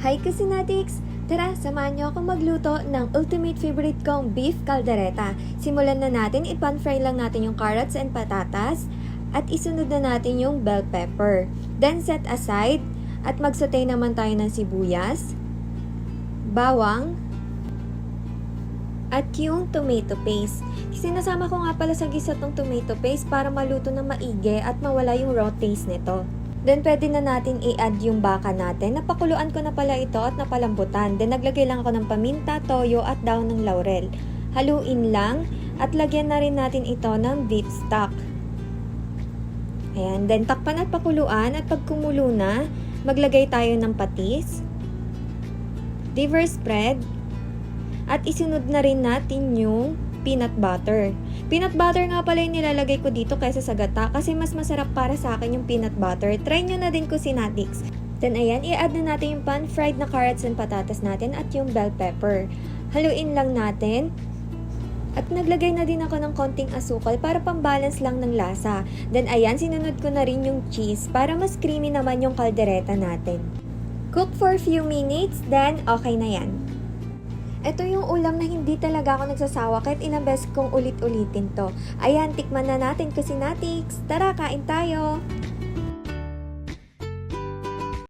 Hi Kusinatics! Tara, samahan niyo akong magluto ng ultimate favorite kong beef caldereta. Simulan na natin, i-pan-fry lang natin yung carrots and patatas at isunod na natin yung bell pepper. Then set aside at mag-saute naman tayo ng sibuyas, bawang, at yung tomato paste. Sinasama ko nga pala sa gisa tong tomato paste para maluto ng maigi at mawala yung raw taste nito. Then, pwede na natin i-add yung baka natin. Napakuluan ko na pala ito at napalambutan. Then, naglagay lang ako ng paminta, toyo at daon ng laurel. Haluin lang at lagyan na rin natin ito ng beef stock. Ayan. Then, takpan at pakuluan at pag kumulo na, maglagay tayo ng patis, liver spread, at isunod na rin natin yung peanut butter. Peanut butter nga pala yung nilalagay ko dito kaysa sa gata kasi mas masarap para sa akin yung peanut butter. Try nyo na din Kusinatics. Then ayan, i-add na natin yung pan-fried na carrots and patatas natin at yung bell pepper. Haluin lang natin. At naglagay na din ako ng konting asukal para pambalance lang ng lasa. Then ayan, sinunod ko na rin yung cheese para mas creamy naman yung kaldereta natin. Cook for a few minutes, then okay na yan. Ito yung ulam na hindi talaga ako nagsasawa kahit ilang beses kong ulit-ulitin to. Ayan, tikman na natin Kusinatics. Tara, kain tayo!